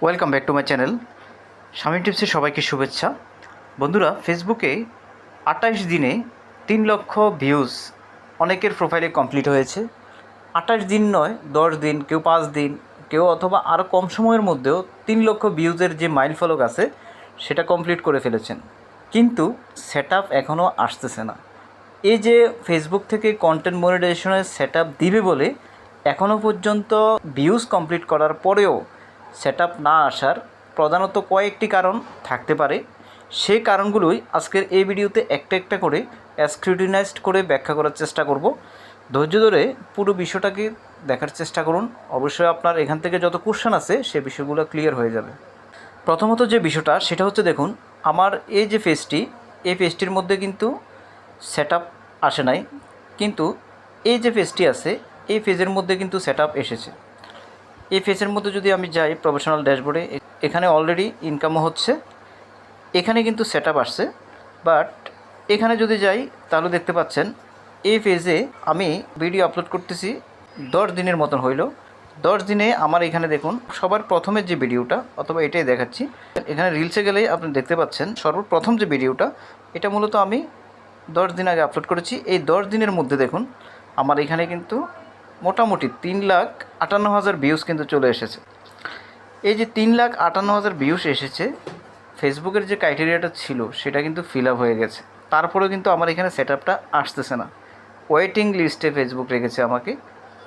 Welcome back to my channel Shamim টিপসে সবাইকে শুভেচ্ছা। বন্ধুরা, ফেসবুকে 28 দিনে 3 লক্ষ ভিউজ অনেকের প্রোফাইলে কমপ্লিট হয়েছে। 28 দিন নয়, 10 দিন, কেউ 5 দিন, কেউ অথবা আরও কম সময়ের মধ্যেও 3 লক্ষ ভিউজের যে মাইল ফলক আছে সেটা কমপ্লিট করে ফেলেছেন, কিন্তু সেট আপ এখনও আসতেছে না। এই যে ফেসবুক থেকে কন্টেন্ট মনিটাইজেশনের সেট আপ দিবে বলে এখনও পর্যন্ত ভিউজ কমপ্লিট করার পরেও সেট আপ না আসার প্রধানত কয়েকটি কারণ থাকতে পারে। সেই কারণগুলোই আজকের এই ভিডিওতে একটা একটা করে স্ক্রুটিনাইজড করে ব্যাখ্যা করার চেষ্টা করব। ধৈর্য ধরে পুরো বিষয়টাকে দেখার চেষ্টা করুন। অবশ্যই আপনার এখান থেকে যত কোশ্চেন আছে সে বিষয়গুলো ক্লিয়ার হয়ে যাবে। প্রথমত যে বিষয়টা সেটা হচ্ছে, দেখুন আমার এই যে পেজটি, এই পেজটির মধ্যে কিন্তু সেট আপ আসে নাই, কিন্তু এই যে পেজটি আছে এই পেজের মধ্যে কিন্তু সেট আপ এসেছে। এই পেজের মধ্যে যদি আমি যাই প্রফেশনাল ড্যাশবোর্ডে, এখানে অলরেডি ইনকামও হচ্ছে, এখানে কিন্তু সেট আপ আসছে। বাট এখানে যদি যাই তাহলে দেখতে পাচ্ছেন এই পেজে আমি ভিডিও আপলোড করতেছি 10 দিনের মতন হইল। 10 দিনে আমার এখানে দেখুন সবার প্রথমের যে ভিডিওটা, অথবা এটাই দেখাচ্ছি, এখানে রিলসে গেলেই আপনি দেখতে পাচ্ছেন সর্বপ্রথম যে ভিডিওটা, এটা মূলত আমি 10 দিন আগে আপলোড করেছি। এই 10 দিনের মধ্যে দেখুন আমার এখানে কিন্তু মোটামুটি 3,58,000 ভিউজ কিন্তু চলে এসেছে। এই যে 3,58,000 ভিউজ এসেছে, ফেসবুকের যে ক্রাইটেরিয়াটা ছিল সেটা কিন্তু ফিল আপ হয়ে গেছে। তারপরেও কিন্তু আমার এখানে সেট আপটা আসতেছে না। ওয়েটিং লিস্টে ফেসবুক রেখেছে আমাকে।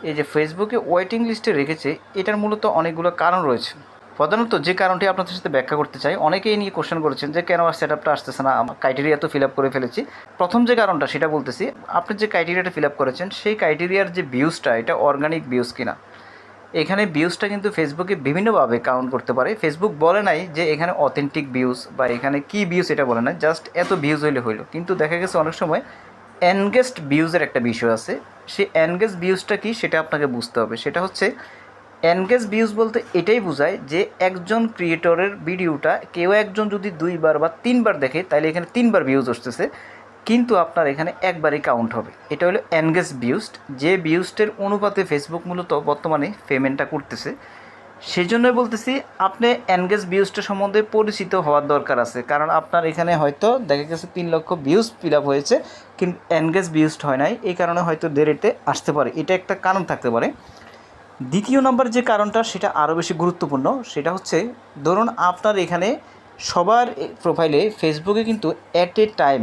এই যে ফেসবুকে ওয়েটিং লিস্টে রেখেছে, এটার মূলত অনেকগুলো কারণ রয়েছে। প্রধানত যে কারণটি আপনাদের সাথে ব্যাখ্যা করতে চাই, অনেকেই নিয়ে কোশ্চেন করেছেন যে কেন সেট আপটা আসতেছে না, আমার ক্রাইটেরিয়া তো ফিল আপ করে ফেলেছি। প্রথম যে কারণটা সেটা বলতেছি, আপনি যে ক্রাইটেরিয়াটা ফিল আপ করেছেন সেই ক্রাইটেরিয়ার যে ভিউজটা, এটা অর্গানিক ভিউজ কিনা। এখানে ভিউজটা কিন্তু ফেসবুকে বিভিন্নভাবে কাউন্ট করতে পারে। ফেসবুক বলে নাই যে এখানে অথেন্টিক ভিউজ বা এখানে কী ভিউজ, এটা বলে নাই, জাস্ট এত ভিউজ হইলো। কিন্তু দেখা গেছে অনেক সময় এনগেজড ভিউজের একটা বিষয় আছে। সেই এনগেজ ভিউজটা কি সেটা আপনাকে বুঝতে হবে। সেটা হচ্ছে এনগেজ ভিউজ বলতে এটাই বোঝায় যে একজন ক্রিয়েটরের ভিডিওটা কেউ একজন যদি 2 বার বা 3 বার দেখে তাহলে এখানে 3 বার ভিউজ আসতেছে, কিন্তু আপনার এখানে একবারই কাউন্ট হবে। এটা হলো এনগেজ ভিউজড, যে ভিউজটের অনুপাতে ফেসবুক মূলত বর্তমানে পেমেন্টটা করতেছে। সেই জন্যই বলতেছি আপনি এনগেজ ভিউজটা সম্বন্ধে পরিচিত হওয়ার দরকার আছে, কারণ আপনার এখানে হয়তো দেখা গেছে 3 লক্ষ ভিউজ ফিল আপ হয়েছে কিন্তু এনগেজ ভিউজড হয় নাই, এই কারণে হয়তো দেরিতে আসতে পারে। এটা একটা কারণ থাকতে পারে। দ্বিতীয় নম্বর যে কারণটা সেটা আরও বেশি গুরুত্বপূর্ণ, সেটা হচ্ছে ধরুন আপনার এখানে সবার প্রোফাইলে ফেসবুকে কিন্তু অ্যাট এ টাইম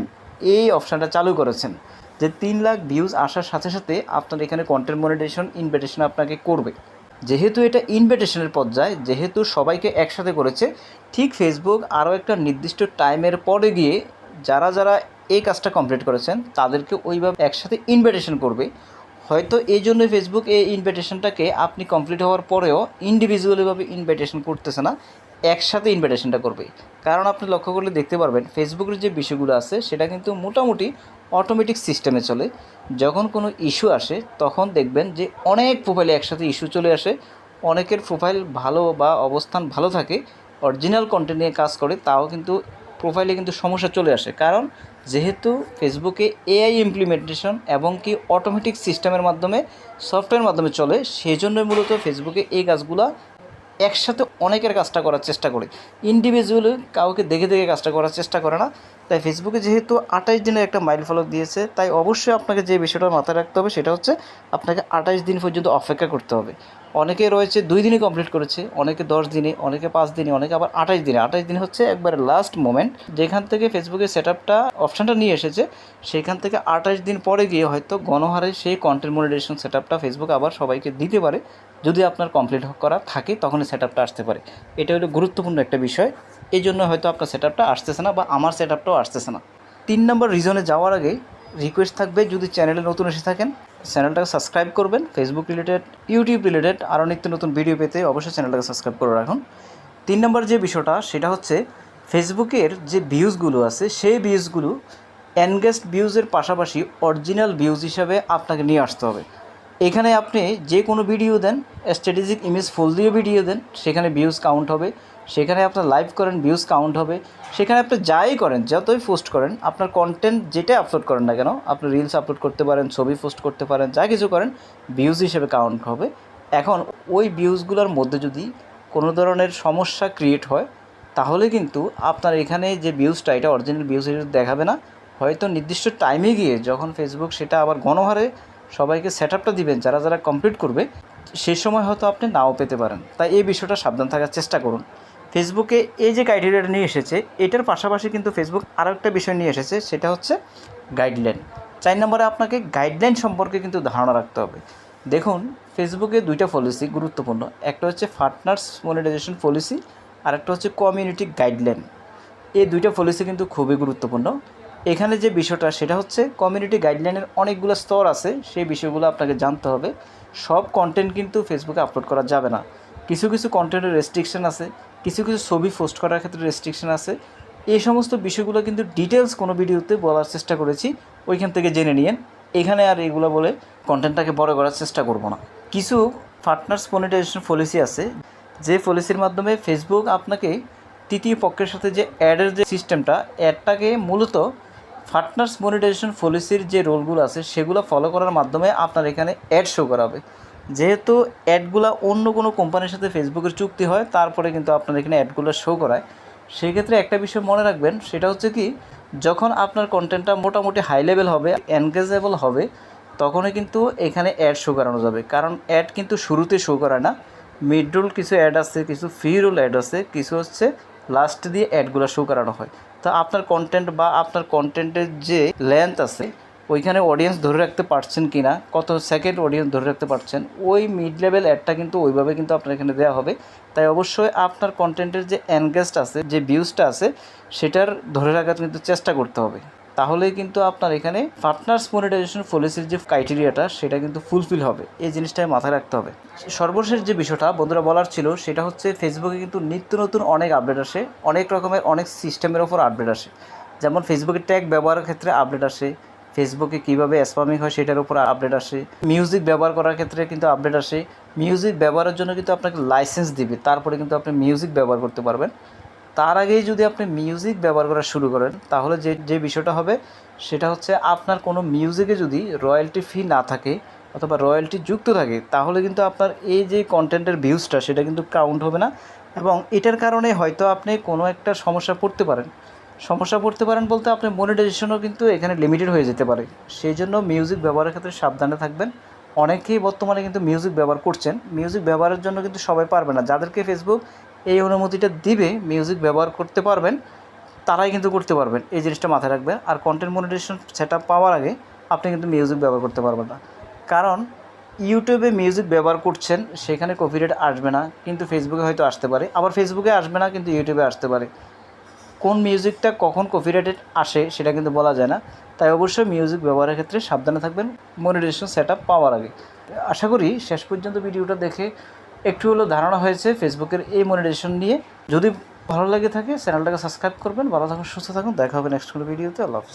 এই অপশানটা চালু করেছেন যে 3 লাখ ভিউজ আসার সাথে সাথে আপনার এখানে কন্টেন্ট মনিটাইজেশন ইনভিটেশন আপনাকে করবে। যেহেতু এটা ইনভিটেশনের পর্যায়ে, যেহেতু সবাইকে একসাথে করেছে, ঠিক ফেসবুক আরও একটা নির্দিষ্ট টাইমের পরে গিয়ে যারা যারা এই কাজটা কমপ্লিট করেছেন তাদেরকে ওইভাবে একসাথে ইনভিটেশন করবে। হয়তো এই জন্যই ফেসবুক এই ইনভিটেশনটাকে আপনি কমপ্লিট হওয়ার পরেও ইন্ডিভিজুয়ালিভাবে ইনভিটেশন করতেছে না, একসাথে ইনভিটেশনটা করবে। কারণ আপনি লক্ষ্য করলে দেখতে পারবেন ফেসবুকের যে বিষয়গুলো আছে সেটা কিন্তু মোটামুটি অটোমেটিক সিস্টেমে চলে। যখন কোনো ইস্যু আসে তখন দেখবেন যে অনেক প্রোফাইলে একসাথে ইস্যু চলে আসে। অনেকের প্রোফাইল ভালো বা অবস্থান ভালো থাকে, অরিজিনাল কন্টেন্ট নিয়ে কাজ করে, তাও কিন্তু প্রোফাইলে কিন্তু সমস্যা চলে আসে। কারণ যেহেতু ফেসবুকে এআই ইমপ্লিমেন্টেশন এবং কি অটোমেটিক সিস্টেমের মাধ্যমে, সফটওয়্যারের মাধ্যমে চলে, সেই জন্যই মূলত ফেসবুকে এই কাজগুলো একসাথে অনেকের কাজটা করার চেষ্টা করে, ইন্ডিভিজুয়ালি কাউকে দেখে দেখে কাজটা করার চেষ্টা করে না। তাই ফেসবুকে যেহেতু 28 দিনের একটা মাইল ফলক দিয়েছে, তাই অবশ্যই আপনাকে যে বিষয়টা মাথায় রাখতে হবে সেটা হচ্ছে আপনাকে 28 দিন পর্যন্ত অপেক্ষা করতে হবে। অনেকে রয়েছে 2 দিনে কমপ্লিট করেছে, অনেকে 10 দিনে, অনেকে 5 দিনে, অনেকে আবার 28 দিনে। 28 দিন হচ্ছে একবারে লাস্ট মোমেন্ট, যেখান থেকে ফেসবুকের সেট আপটা অপশানটা নিয়ে এসেছে, সেখান থেকে 28 দিন পরে গিয়ে হয়তো গণহারে সেই কন্টেন্ট মনিটাইজেশন সেট আপটা ফেসবুক আবার সবাইকে দিতে পারে। যদি আপনার কমপ্লিট করা থাকে তখনই সেট আপটা আসতে পারে। এটা হলো গুরুত্বপূর্ণ একটা বিষয়। এই জন্য হয়তো আপনার সেট আপটা আসতেছে না বা আমার সেট আপটাও আসতেছে না। 3 নম্বর রিজনে যাওয়ার আগে রিকোয়েস্ট থাকবে, যদি চ্যানেলে নতুন এসে থাকেন চ্যানেলটাকে সাবস্ক্রাইব করবেন। ফেসবুক রিলেটেড, ইউটিউব রিলেটেড আরও নিত্য নতুন ভিডিও পেতে অবশ্যই চ্যানেলটাকে সাবস্ক্রাইব করে রাখুন। 3 নম্বর যে বিষয়টা সেটা হচ্ছে ফেসবুকের যে ভিউজগুলো আছে সেই ভিউজগুলো এনগেজড ভিউজের পাশাপাশি অরিজিনাল ভিউজ হিসাবে আপনাকে নিয়ে আসতে হবে। এখানে আপনি যে কোনো ভিডিও দেন, স্ট্র্যাটেজিক ইমেজ ফুল দিয়ে ভিডিও দেন, সেখানে ভিউজ কাউন্ট হবে। সেখানে আপনার লাইভ করেন, ভিউজ কাউন্ট হবে। সেখানে আপনি যাই করেন, যতই পোস্ট করেন, আপনার কন্টেন্ট যেটা আপলোড করেন না কেন, আপনি রিলস আপলোড করতে পারেন, ছবি পোস্ট করতে পারেন, যা কিছু করেন ভিউজ হিসেবে কাউন্ট হবে। এখন ওই ভিউজগুলোর মধ্যে যদি কোনো ধরনের সমস্যা ক্রিয়েট হয় তাহলে কিন্তু আপনার এখানে যে ভিউজটা এটা অরিজিনাল ভিউজ দেখাবে না। হয়তো নির্দিষ্ট টাইমে গিয়ে যখন ফেসবুক সেটা আবার গণহারে সবাইকে সেট আপটা দিবেন যারা যারা কমপ্লিট করবে, সেই সময় হয়তো আপনি নাও পেতে পারেন। তাই এই বিষয়টা সাবধান থাকার চেষ্টা করুন। ফেসবুকে এই যে ক্রাইটেরিয়াটা নিয়ে এসেছে এটার পাশাপাশি কিন্তু ফেসবুক আরও একটা বিষয় নিয়ে এসেছে, সেটা হচ্ছে গাইডলাইন। 4 নম্বরে আপনাকে গাইডলাইন সম্পর্কে কিন্তু ধারণা রাখতে হবে। দেখুন, ফেসবুকে দুইটা পলিসি গুরুত্বপূর্ণ, একটা হচ্ছে পার্টনার্স মনিটাইজেশন পলিসি আর একটা হচ্ছে কমিউনিটি গাইডলাইন। এই দুইটা পলিসি কিন্তু খুবই গুরুত্বপূর্ণ। এখানে যে বিষয়টা সেটা হচ্ছে কমিউনিটি গাইডলাইনের অনেকগুলো স্তর আছে, সেই বিষয়গুলো আপনাকে জানতে হবে। সব কন্টেন্ট কিন্তু ফেসবুকে আপলোড করা যাবে না, কিছু কিছু কন্টেন্টের রেস্ট্রিকশন আছে, কিছু কিছু ছবি পোস্ট করার ক্ষেত্রে রেস্ট্রিকশন আছে। এই সমস্ত বিষয়গুলো কিন্তু ডিটেলস কোনো ভিডিওতে বলার চেষ্টা করেছি, ওইখান থেকে জেনে নিন। এখানে আর এগুলো বলে কন্টেন্টটাকে বড় করার চেষ্টা করব না। কিছু পার্টনার্স মনিটাইজেশন পলিসি আছে, যে পলিসির মাধ্যমে ফেসবুক আপনাকে তৃতীয় পক্ষের সাথে যে অ্যাডের যে সিস্টেমটা, অ্যাডটাকে মূলত পার্টনার্স মনিটাইজেশন পলিসির যে রোলগুলো আছে সেগুলো ফলো করার মাধ্যমে আপনার এখানে অ্যাড শো করাবে। যেহেতু অ্যাডগুলো অন্য কোনো কোম্পানির সাথে ফেসবুকের চুক্তি হয় তারপরে কিন্তু আপনার এখানে অ্যাডগুলো শো করায়। সেই ক্ষেত্রে একটা বিষয় মনে রাখবেন, সেটা হচ্ছে কি, যখন আপনার কন্টেন্টটা মোটামুটি হাই লেভেল হবে, এনগেজেবল হবে, তখনই কিন্তু এখানে অ্যাড শো করানো যাবে। কারণ অ্যাড কিন্তু শুরুতে শো করায় না, মিড রোল কিছু অ্যাড আছে, কিছু ফ্রি রোল অ্যাড আছে, কিছু হচ্ছে লাস্ট দিয়ে অ্যাডগুলো শো করানো হয়। তো আপনার কন্টেন্ট বা আপনার কন্টেন্টের যে লেন্থ আছে, ওইখানে অডিয়েন্স ধরে রাখতে পারছেন কি না, কত সেকেন্ড অডিয়েন্স ধরে রাখতে পারছেন, ওই মিড লেভেল অ্যাডটা কিন্তু ওইভাবে কিন্তু আপনার এখানে দেওয়া হবে। তাই অবশ্যই আপনার কন্টেন্টের যে এনগেজটা আছে, যে ভিউজটা আছে, সেটার ধরে রাখার কিন্তু চেষ্টা করতে হবে। তাহলেই কিন্তু আপনার এখানে পার্টনার্স মনিটাইজেশন পলিসির যে ক্রাইটেরিয়াটা সেটা কিন্তু ফুলফিল হবে। এই জিনিসটাই মাথায় রাখতে হবে। সর্বশেষ যে বিষয়টা বন্ধুরা বলার ছিল সেটা হচ্ছে, ফেসবুকে কিন্তু নিত্য নতুন অনেক আপডেট আসে, অনেক রকমের অনেক সিস্টেমের ওপর আপডেট আসে। যেমন ফেসবুকের ট্যাগ ব্যবহারের ক্ষেত্রে আপডেট আসে, ফেসবুকে কীভাবে স্প্যামিং হয় সেটার উপর আপডেট আসে, মিউজিক ব্যবহার করার ক্ষেত্রে কিন্তু আপডেট আসে। মিউজিক ব্যবহারের জন্য কিন্তু আপনাকে লাইসেন্স দিবে, তারপরে কিন্তু আপনি মিউজিক ব্যবহার করতে পারবেন। তার আগেই যদি আপনি মিউজিক ব্যবহার করা শুরু করেন তাহলে যে বিষয়টা হবে সেটা হচ্ছে, আপনার কোনো মিউজিকে যদি রয়্যালটি ফি না থাকে অথবা রয়্যালটি যুক্ত থাকে, তাহলে কিন্তু আপনার এই যে কন্টেন্টের ভিউজটা সেটা কিন্তু কাউন্ট হবে না। এবং এটার কারণে হয়তো আপনি কোনো একটা সমস্যা পড়তে পারেন বলতে আপনার মনিটাইজেশনও কিন্তু এখানে লিমিটেড হয়ে যেতে পারে। সেই জন্য মিউজিক ব্যবহারের ক্ষেত্রে সাবধানে থাকবেন। অনেকেই বর্তমানে কিন্তু মিউজিক ব্যবহার করছেন, মিউজিক ব্যবহারের জন্য কিন্তু সবাই পারবে না। যাদেরকে ফেসবুক এই অনুমতিটা দিবে মিউজিক ব্যবহার করতে পারবেন, তারাই কিন্তু করতে পারবেন। এই জিনিসটা মাথায় রাখবেন। আর কন্টেন্ট মনিটাইজেশন সেট আপ পাওয়ার আগে আপনি কিন্তু মিউজিক ব্যবহার করতে পারবেন না। কারণ ইউটিউবে মিউজিক ব্যবহার করছেন, সেখানে কপিরাইট আসবে না, কিন্তু ফেসবুকে হয়তো আসতে পারে। আবার ফেসবুকে আসবে না কিন্তু ইউটিউবে আসতে পারে। কোন মিউজিকটা কখন কপিরাইটেড আসে সেটা কিন্তু বলা যায় না। তাই অবশ্যই মিউজিক ব্যবহারের ক্ষেত্রে সাবধানে থাকবেন মনিটাইজেশন সেট আপ পাওয়ার আগে। আশা করি শেষ পর্যন্ত ভিডিওটা দেখে একটু হলেও ধারণা হয়েছে ফেসবুকের এই মনিটাইজেশন নিয়ে। যদি ভালো লাগে থাকে চ্যানেলটাকে সাবস্ক্রাইব করবেন। ভালো থাকুন, সুস্থ থাকুন, দেখা হবে নেক্সট কোনো ভিডিওতে। আল্লাহ হাফেজ।